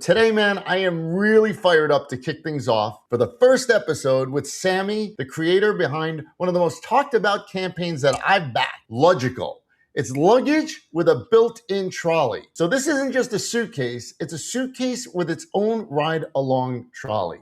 Today, man, I am really fired up to kick things off for the first episode with Sammy, the creator behind one of the most talked about campaigns that I've backed, Luggical. It's luggage with a built-in trolley. So this isn't just a suitcase, it's a suitcase with its own ride-along trolley.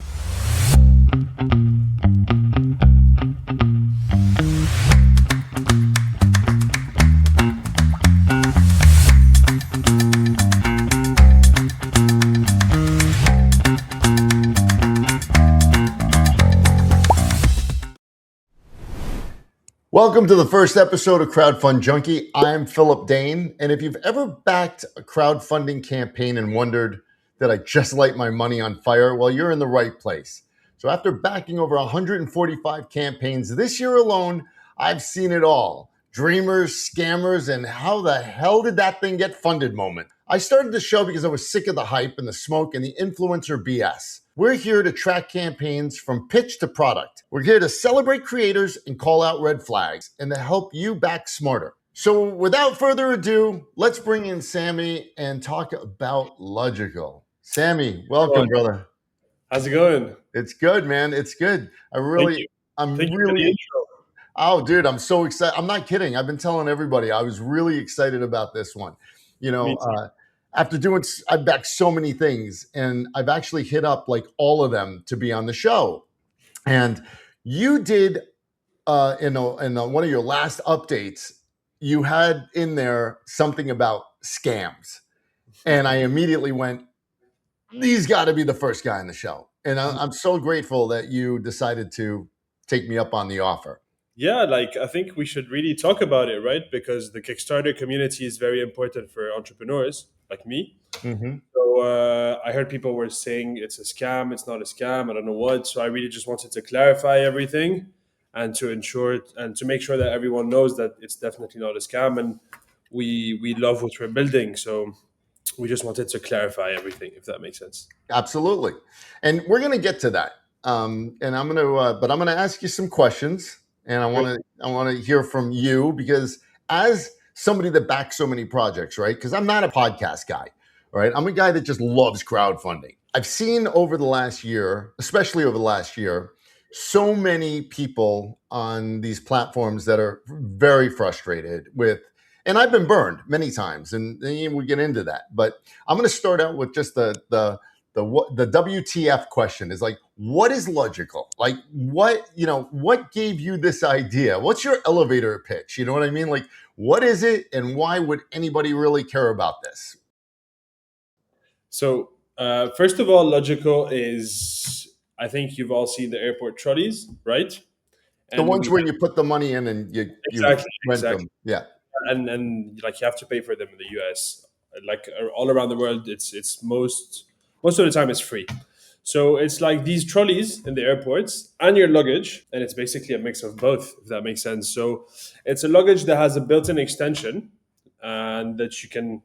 Welcome to the first episode of Crowdfund Junkie. I'm Philip Dane, and if you've ever backed a crowdfunding campaign and wondered, did I just light my money on fire? Well, you're in the right place. So after backing over 145 campaigns this year alone, I've seen it all. Dreamers, scammers, and how the hell did that thing get funded moment. I started the show because I was sick of the hype and the smoke and the influencer BS. We're here to track campaigns from pitch to product. We're here to celebrate creators and call out red flags and to help you back smarter. So without further ado, let's bring in Sammy and talk about Luggical. Sammy, welcome, brother. How's it going? It's good, man. It's good. Thank you for the intro. Oh, dude, I'm so excited. I'm not kidding. I've been telling everybody I was really excited about this one. You know, I've backed so many things, and I've actually hit up like all of them to be on the show. And you did in one of your last updates, you had in there something about scams, and I immediately went, "He's got to be the first guy on the show." And I'm so grateful that you decided to take me up on the offer. Yeah, I think we should really talk about it, right? Because the Kickstarter community is very important for entrepreneurs like me. Mm-hmm. So I heard people were saying it's a scam, it's not a scam, I don't know what. So I really just wanted to clarify everything and to ensure and to make sure that everyone knows that it's definitely not a scam, and we love what we're building. So we just wanted to clarify everything, if that makes sense. Absolutely. And we're going to get to that. And I'm going to ask you some questions. And I want to hear from you, because as somebody that backs so many projects, right? Because I'm not a podcast guy, right? I'm a guy that just loves crowdfunding. I've seen over the last year, especially over the last year, so many people on these platforms that are very frustrated with, and I've been burned many times, and we get into that. But I'm going to start out with just the WTF question is like, what is Luggical? Like, what gave you this idea? What's your elevator pitch? You know what I mean? Like, what is it, and why would anybody really care about this? So, first of all, Luggical is, I think you've all seen the airport trolleys, right? The ones where you put the money in and you rent them. Yeah. And like you have to pay for them in the US. Like all around the world, it's most of the time it's free. So it's like these trolleys in the airports and your luggage, and it's basically a mix of both, if that makes sense. So it's a luggage that has a built-in extension, and that you can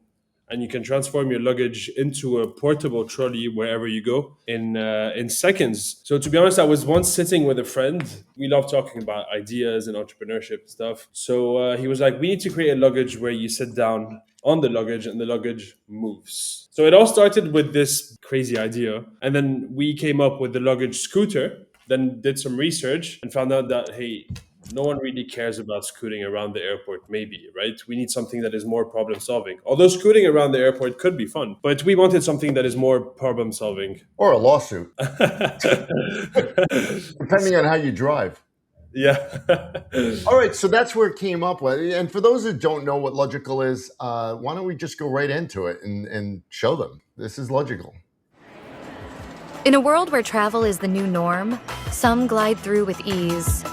transform your luggage into a portable trolley wherever you go in seconds. So to be honest, I was once sitting with a friend. We love talking about ideas and entrepreneurship and stuff. So he was like, we need to create a luggage where you sit down on the luggage and the luggage moves. So it all started with this crazy idea. And then we came up with the luggage scooter, then did some research and found out that, hey, no one really cares about scooting around the airport, maybe, right? We need something that is more problem solving. Although scooting around the airport could be fun, but we wanted something that is more problem solving. Or a lawsuit. Depending on how you drive. Yeah. All right, so that's where it came up with. And for those that don't know what Luggical is, why don't we just go right into it and show them. This is Luggical. In a world where travel is the new norm, some glide through with ease.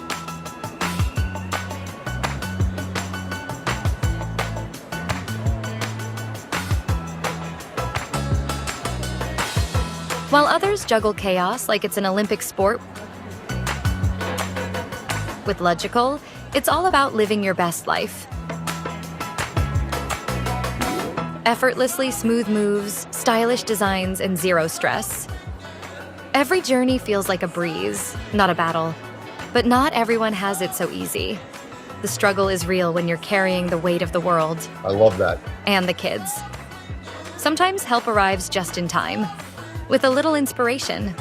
While others juggle chaos like it's an Olympic sport, with Luggical, it's all about living your best life. Effortlessly smooth moves, stylish designs, and zero stress. Every journey feels like a breeze, not a battle. But not everyone has it so easy. The struggle is real when you're carrying the weight of the world. I love that. And the kids. Sometimes help arrives just in time. with a little inspiration.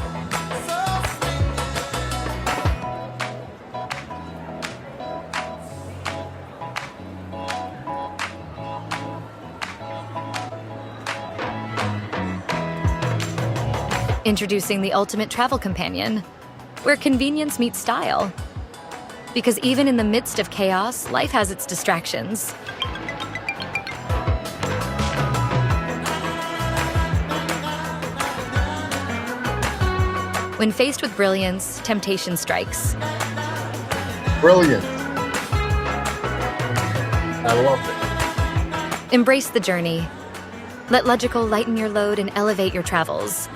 Introducing the ultimate travel companion, where convenience meets style. Because even in the midst of chaos, life has its distractions. When faced with brilliance, temptation strikes. Brilliant. I love it. Embrace the journey. Let Luggical lighten your load and elevate your travels.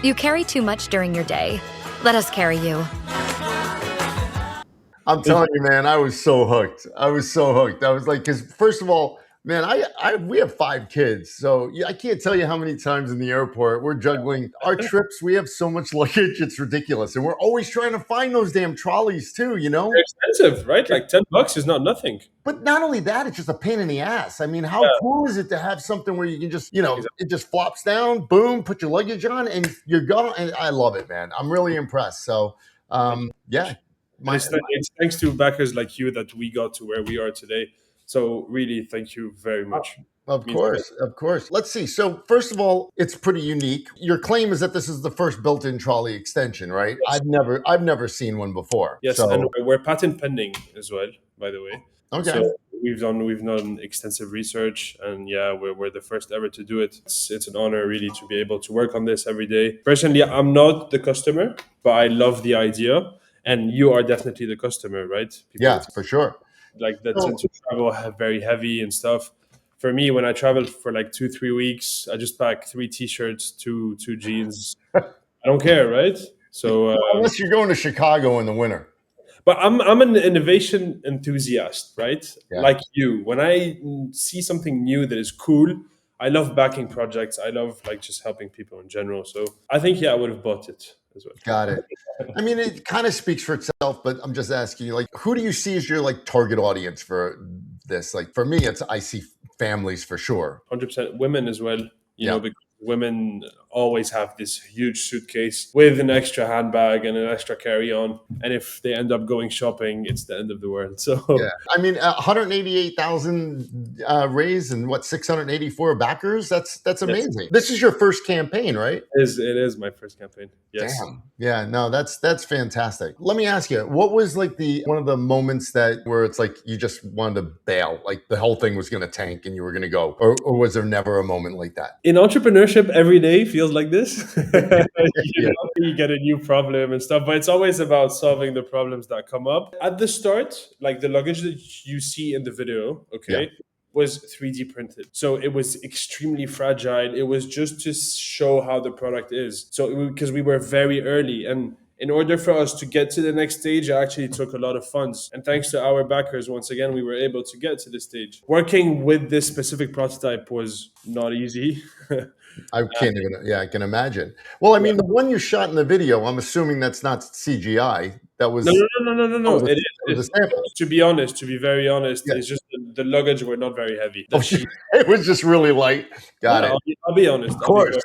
You carry too much during your day. Let us carry you. I'm telling you, man, I was so hooked. I was like, because first of all, man, we have 5 kids, so I can't tell you how many times in the airport we're juggling our trips. We have so much luggage, it's ridiculous, and we're always trying to find those damn trolleys too. They're expensive, right? Like $10 is not nothing. But not only that, it's just a pain in the ass. I mean, how cool is it to have something where you can just, it just flops down, boom, put your luggage on, and you're gone. And I love it, man. I'm really impressed. So, yeah. It's thanks to backers like you that we got to where we are today. So really, thank you very much. Of course. Let's see. So first of all, it's pretty unique. Your claim is that this is the first built-in trolley extension, right? Yes. I've never seen one before. Yes, so. And we're patent pending as well, by the way. Okay. So we've done extensive research, and we're the first ever to do it. It's an honor really to be able to work on this every day. Personally, I'm not the customer, but I love the idea, and you are definitely the customer, right? Yeah, for sure. Like that tend to travel very heavy and stuff. For me, when I travel for like 2-3 weeks, I just pack 3 t-shirts, two jeans. I don't care, right? So unless you're going to Chicago in the winter. But I'm an innovation enthusiast, right? Yeah. Like you. When I see something new that is cool, I love backing projects. I love like just helping people in general. So I think I would have bought it as well. Got it. I mean, it kind of speaks for itself, but I'm just asking you, like, who do you see as your like target audience for this? Like for me, I see families for sure. 100% women as well. You know, because women always have this huge suitcase with an extra handbag and an extra carry-on, and if they end up going shopping, it's the end of the world. So yeah, I mean, 188,000 raised and 684 backers. That's amazing. Yes. This is your first campaign, right? It is my first campaign. Yes. Damn. Yeah. No, that's fantastic. Let me ask you, what was like one of the moments where it's like you just wanted to bail, like the whole thing was going to tank and you were going to go, or was there never a moment like that? In entrepreneurship, every day feels like this. You get a new problem and stuff, but it's always about solving the problems that come up. At the start, like the luggage that you see in the video, was 3D printed. So it was extremely fragile. It was just to show how the product is. So because we were very early, and in order for us to get to the next stage, it actually took a lot of funds. And thanks to our backers, once again, we were able to get to this stage. Working with this specific prototype was not easy. I can imagine. Well, I mean, the one you shot in the video, I'm assuming that's not CGI. That was no. It is. To be very honest, it's just the luggage were not very heavy. It was just really light. Got it. I'll be honest. Of course,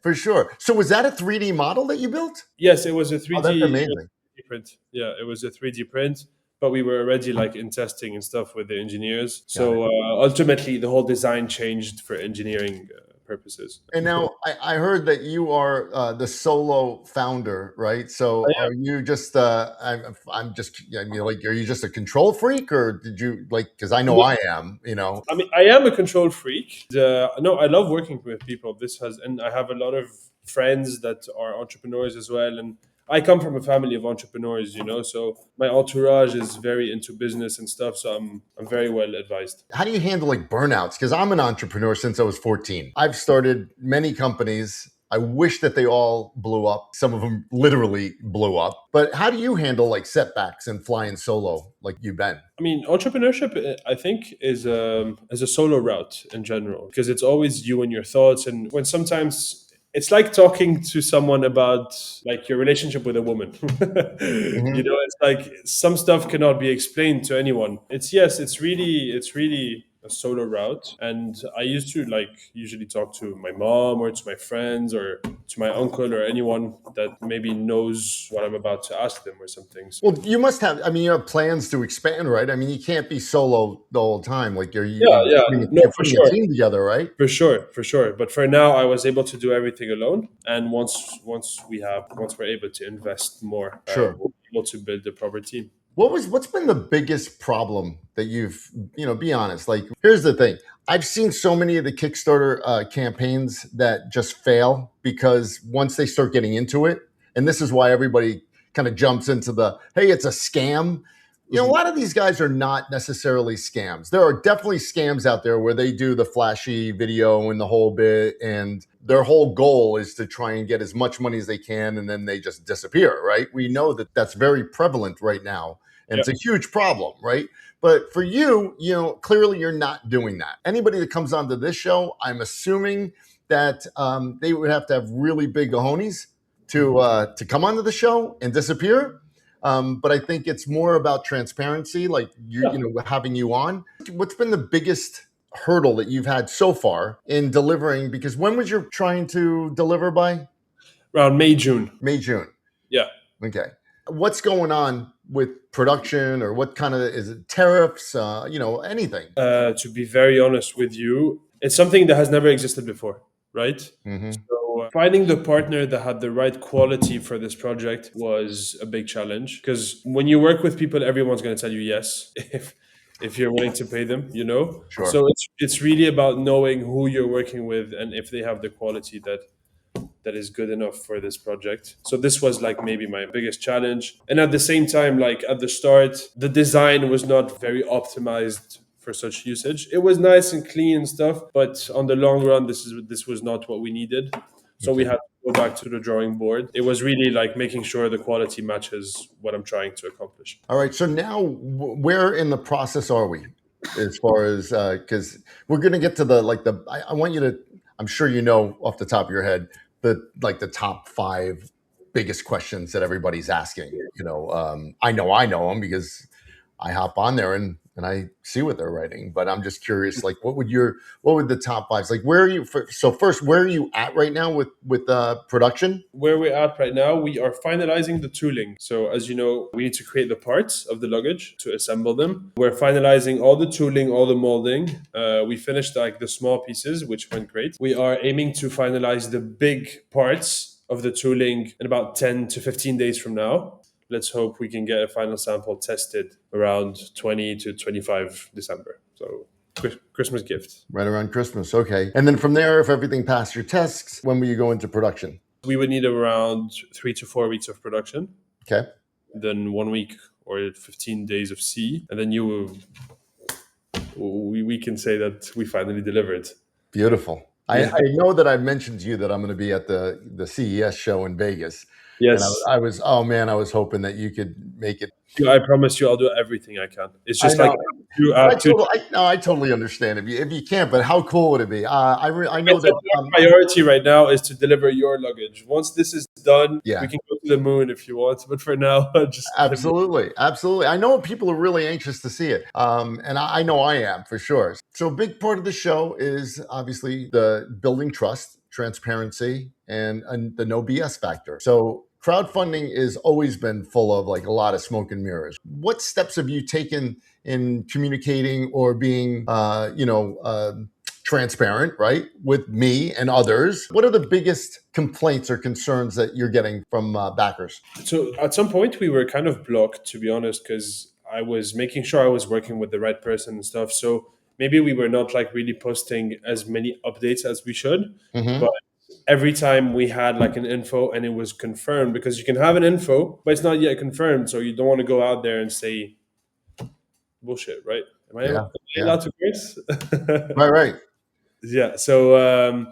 for sure. So was that a 3D model that you built? Yes, it was a 3D, that's amazing. 3D print. Yeah, it was a 3D print. But we were already like in testing and stuff with the engineers. So ultimately, the whole design changed for engineering purposes. And now I heard that you are the solo founder, right? So are you just are you just a control freak, or did you because I know I am, I mean, I am a control freak. I love working with people. And I have a lot of friends that are entrepreneurs as well, and I come from a family of entrepreneurs, so my entourage is very into business and stuff. So I'm very well advised. How do you handle like burnouts? Because I'm an entrepreneur since I was 14. I've started many companies. I wish that they all blew up. Some of them literally blew up. But how do you handle like setbacks and flying solo like you've been? I mean, entrepreneurship, I think, is a solo route in general, because it's always you and your thoughts. And when sometimes it's like talking to someone about like your relationship with a woman. It's like some stuff cannot be explained to anyone. It's really a solo route, and I used to like usually talk to my mom or to my friends or to my uncle or anyone that maybe knows what I'm about to ask them or something. So, Well, you must have. I mean, you have plans to expand, right? I mean, you can't be solo the whole time. Like yeah, yeah, no, you're for putting a sure. team together, right? For sure, for sure. But for now, I was able to do everything alone. And once we're able to invest more, Sure. we'll be able to build the proper team. What's been the biggest problem that you've, be honest. Like, here's the thing. I've seen so many of the Kickstarter campaigns that just fail because once they start getting into it, and this is why everybody kind of jumps into the, hey, it's a scam. A lot of these guys are not necessarily scams. There are definitely scams out there where they do the flashy video and the whole bit, and their whole goal is to try and get as much money as they can, and then they just disappear, right? We know that that's very prevalent right now, and it's a huge problem, right? But for you, clearly you're not doing that. Anybody that comes onto this show, I'm assuming that they would have to have really big cojones to come onto the show and disappear. But I think it's more about transparency, like having you on. What's been the biggest hurdle that you've had so far in delivering? Because when was you trying to deliver by? Around May, June. May, June. Yeah. Okay. What's going on with production, or what kind of, is it tariffs, anything? To be very honest with you, it's something that has never existed before, right? Mm-hmm. So finding the partner that had the right quality for this project was a big challenge, because when you work with people, everyone's going to tell you yes if you're willing to pay them, Sure. So it's really about knowing who you're working with and if they have the quality that is good enough for this project. So this was like maybe my biggest challenge. And at the same time, like at the start, the design was not very optimized for such usage. It was nice and clean and stuff, but on the long run, this was not what we needed. So we had to go back to the drawing board. It was really like making sure the quality matches what I'm trying to accomplish. All right. So now where in the process are we as far as, because we're going to get to I want you to, I'm sure you know off the top of your head, the top 5 biggest questions that everybody's asking. I know them because I hop on there and I see what they're writing. But I'm just curious, like, what would the top 5s, like, where are you? So first, where are you at right now with production? Where we're at right now, we are finalizing the tooling. So as you know, we need to create the parts of the luggage to assemble them. We're finalizing all the tooling, all the molding. We finished like the small pieces, which went great. We are aiming to finalize the big parts of the tooling in about 10 to 15 days from now. Let's hope we can get a final sample tested around 20 to 25 December. So Christmas gift. Right around Christmas. Okay. And then from there, if everything passed your tests, when will you go into production? We would need around 3 to 4 weeks of production. Okay. Then 1 week or 15 days of C. And then we can say that we finally delivered. Beautiful. I know that I've mentioned to you that I'm going to be at the CES show in Vegas. Yes. And I was hoping that you could make it. I promise you I'll do everything I can. It's just I like I totally understand if you can't, but how cool would it be? I know that our priority right now is to deliver your luggage. Once this is done, Yeah. we can go to the moon if you want. But for now, just absolutely. I know people are really anxious to see it, and I know I am for sure. So a big part of the show is obviously the building trust, transparency, and the no BS factor. So crowdfunding has always been full of like a lot of smoke and mirrors. What steps have you taken in communicating or being, transparent, right, with me and others? What are the biggest complaints or concerns that you're getting from backers? So at some point we were kind of blocked, to be honest, because I was making sure I was working with the right person and stuff. So maybe we were not like really posting as many updates as we should. Mm-hmm. But every time we had like an info and it was confirmed, because you can have an info, but it's not yet confirmed. So you don't want to go out there and say bullshit, right? Am I allowed to curse? Right. Yeah. So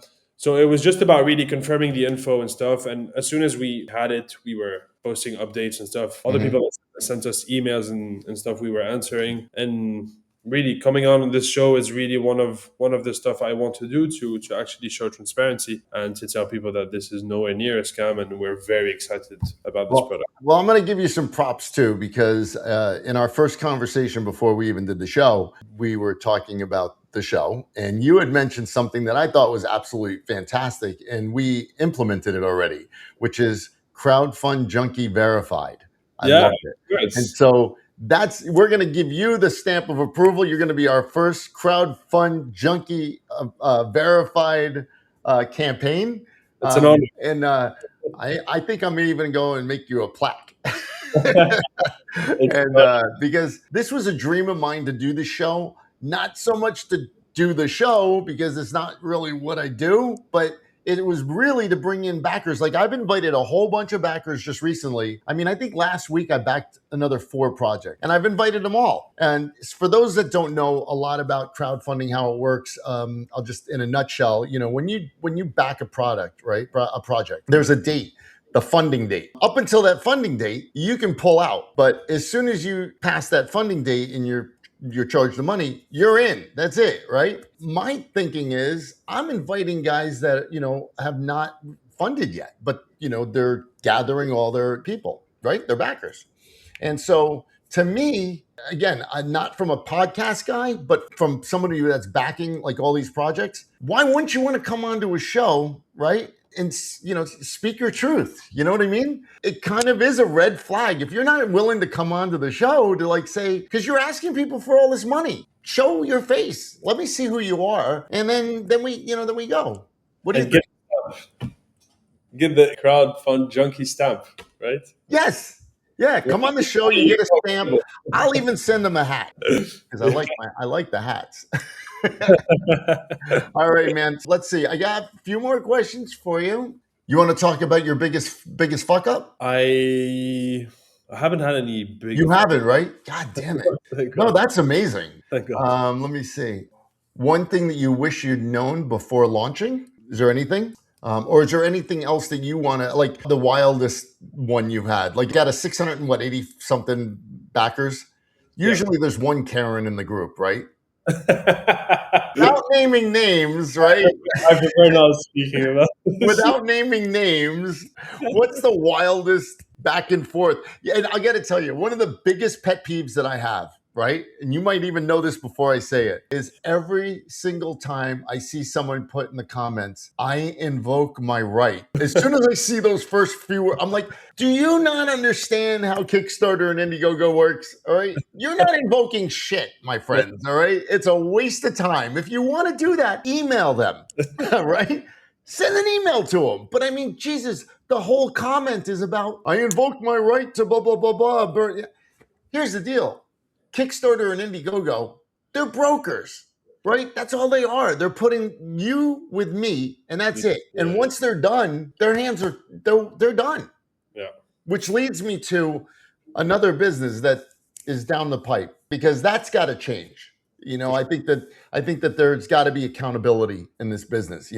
it was just about really confirming the info and stuff. And as soon as we had it, we were posting updates and stuff. All the people that sent us emails and stuff we were answering. And really coming on this show is really one of the stuff I want to do to actually show transparency and to tell people that this is nowhere near a scam, and we're very excited about this product. Well, I'm going to give you some props too, because in our first conversation before we even did the show, we were talking about the show, and you had mentioned something that I thought was absolutely fantastic, and we implemented it already, which is Crowdfund Junkie verified. I love it. Good. And so we're going to give you the stamp of approval. You're going to be our first Crowdfund Junkie verified campaign. It's an honor. And I think I'm even going to make you a plaque. And because this was a dream of mine to do the show, not so much to do the show because it's not really what I do, but it was really to bring in backers. Like, I've invited a whole bunch of backers just recently. I mean, I think last week I backed another 4 projects, and I've invited them all. And for those that don't know a lot about crowdfunding, how it works, I'll just, in a nutshell, when you back a product, right, a project, there's a date. The funding date. Up until that funding date, you can pull out. But as soon as you pass that funding date and you're charged the money, you're in. That's it, right? My thinking is I'm inviting guys that, have not funded yet, but, they're gathering all their people, right? They're backers. And so to me, again, I'm not from a podcast guy, but from somebody that's backing like all these projects, why wouldn't you want to come onto a show, right? And, speak your truth. You know what I mean? It kind of is a red flag. If you're not willing to come onto the show to say, because you're asking people for all this money, show your face. Let me see who you are. And then we go. What do you think? Get the Crowdfund Junkie stamp, right? Yes. Yeah. Come on the show. You get a stamp. I'll even send them a hat because I like the hats. All right, man. Let's see. I got a few more questions for you. You want to talk about your biggest fuck up? I haven't had any big. You haven't, right? God damn it. No, that's amazing. Thank God. Let me see. One thing that you wish you'd known before launching? Is there anything? Or is there anything else that you want to, like the wildest one you've had? Like, you got a 680 something backers. Usually there's one Karen in the group, right? Without naming names, right? I prefer not speaking about this. Without naming names, what's the wildest back and forth? Yeah, and I got to tell you, one of the biggest pet peeves that I have, right? And you might even know this before I say it, is every single time I see someone put in the comments, I invoke my right. As soon as I see those first few, I'm like, do you not understand how Kickstarter and Indiegogo works? All right. You're not invoking shit, my friends. All right. It's a waste of time. If you want to do that, email them. Right. Send an email to them. But I mean, Jesus, the whole comment is about, I invoke my right to blah, blah, blah, blah. Here's the deal. Kickstarter and Indiegogo, they're brokers, right? That's all they are. They're putting you with me, and that's it. And once they're done, they're done. Yeah. Which leads me to another business that is down the pipe, because that's got to change. I think that there's got to be accountability in this business,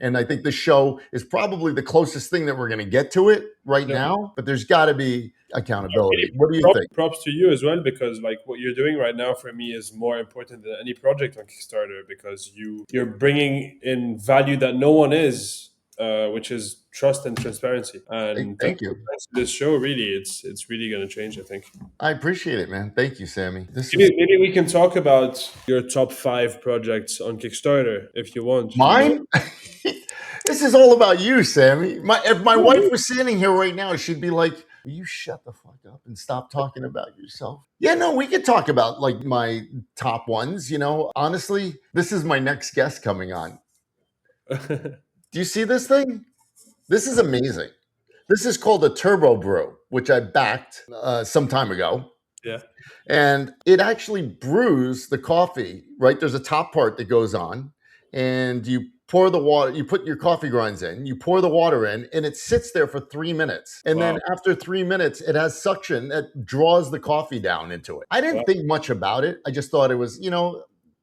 and I think the show is probably the closest thing that we're going to get to it right now, but there's got to be accountability. What do you think? Props to you as well, because like what you're doing right now for me is more important than any project on Kickstarter, because you're bringing in value that no one is, which is trust and transparency. And thank you. This show, really, it's really going to change, I think. I appreciate it, man. Thank you, Sammy. Maybe we can talk about your top 5 projects on Kickstarter if you want. Mine? This is all about you, Sammy. If my wife was standing here right now, she'd be like, will you shut the fuck up and stop talking about yourself? Yeah, no, we could talk about like my top ones. Honestly, this is my next guest coming on. Do you see this thing? This is amazing. This is called a Turbo Brew, which I backed some time ago. Yeah. And it actually brews the coffee, right? There's a top part that goes on, and you pour the water, you put your coffee grinds in, you pour the water in, and it sits there for 3 minutes. And then after 3 minutes, it has suction that draws the coffie down into it. I didn't think much about it. I just thought it was,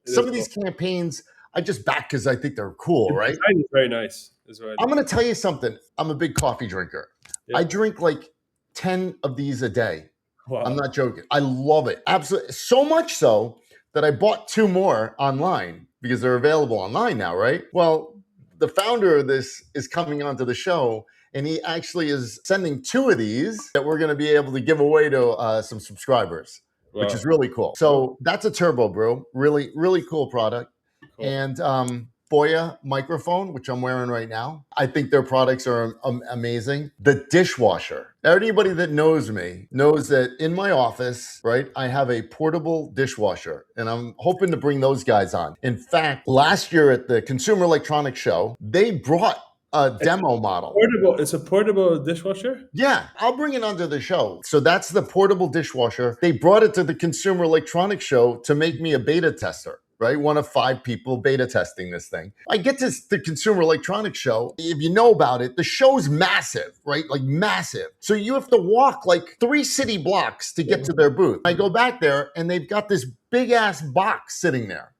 some of these campaigns, I just back because I think they're cool, right? It's very nice. I'm going to tell you something. I'm a big coffee drinker. Yeah. I drink like 10 of these a day. Wow. I'm not joking. I love it. Absolutely. So much so that I bought 2 more online because they're available online now, right? Well, the founder of this is coming onto the show, and he actually is sending 2 of these that we're going to be able to give away to some subscribers, which Wow. is really cool. So that's a Turbo Brew, really, really cool product. Cool. And Boya microphone, which I'm wearing right now. I think their products are amazing. The dishwasher. Anybody that knows me knows that in my office, right, I have a portable dishwasher, and I'm hoping to bring those guys on. In fact, last year at the Consumer Electronics Show, they brought a demo model. It's a portable dishwasher? Yeah, I'll bring it onto the show. So that's the portable dishwasher. They brought it to the Consumer Electronics Show to make me a beta tester, right? One of 5 people beta testing this thing. I get to the Consumer Electronics Show. If you know about it, the show's massive, right? Like massive. So you have to walk like 3 city blocks to get to their booth. I go back there and they've got this big ass box sitting there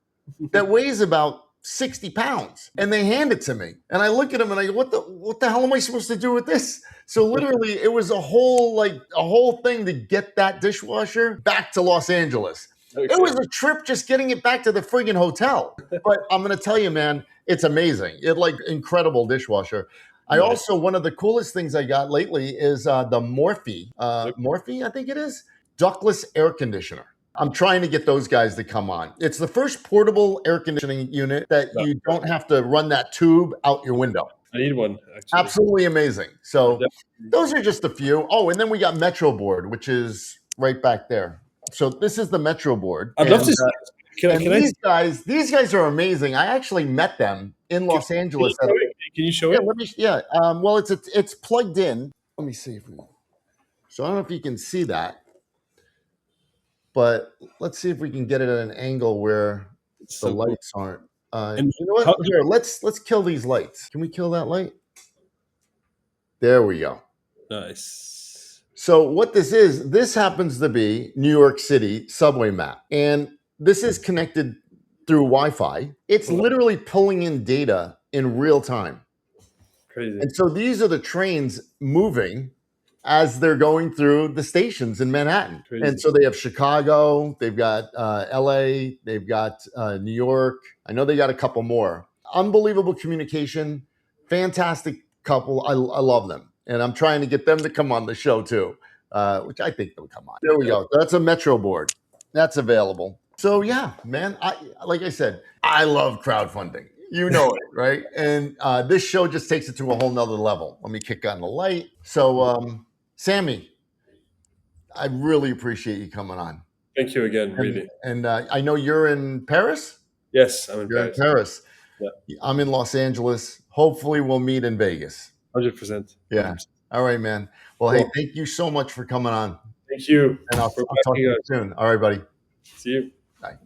that weighs about 60 pounds, and they hand it to me, and I look at them and I go, what the hell am I supposed to do with this? So literally it was a whole thing to get that dishwasher back to Los Angeles. Okay. It was a trip just getting it back to the friggin' hotel. But I'm gonna tell you, man, it's amazing. It like incredible dishwasher. I also, one of the coolest things I got lately is the Morphe, I think it is, ductless air conditioner. I'm trying to get those guys to come on. It's the first portable air conditioning unit that you don't have to run that tube out your window. I need one, actually. Absolutely amazing. So those are just a few. Oh, and then we got Metro Board, which is right back there. So this is the Metro Board. I'd love to see. These guys are amazing. I actually met them in Los Angeles. Can you show it? Well, it's plugged in. Let me see if we. So I don't know if you can see that. But let's see if we can get it at an angle where the lights aren't. And you know what? Here, let's kill these lights. Can we kill that light? There we go. Nice. So what this happens to be New York City subway map. And this is connected through Wi-Fi. It's literally pulling in data in real time. Crazy. And so these are the trains moving as they're going through the stations in Manhattan. Crazy. And so they have Chicago, they've got LA, they've got New York. I know they got a couple more. Unbelievable communication, fantastic couple. I love them. And I'm trying to get them to come on the show too, which I think they'll come on. There we go. That's a Metro Board. That's available. So yeah, man, like I said, I love crowdfunding. You know it, right? And this show just takes it to a whole nother level. Let me kick on the light. So Sammy, I really appreciate you coming on. Thank you again, really. And I know you're in Paris? Yes, I'm in Paris. You're in Paris. Yeah. I'm in Los Angeles. Hopefully we'll meet in Vegas. 100%. Yeah. All right, man. Well, hey, thank you so much for coming on. Thank you. And I'll talk to you soon. All right, buddy. See you. Bye.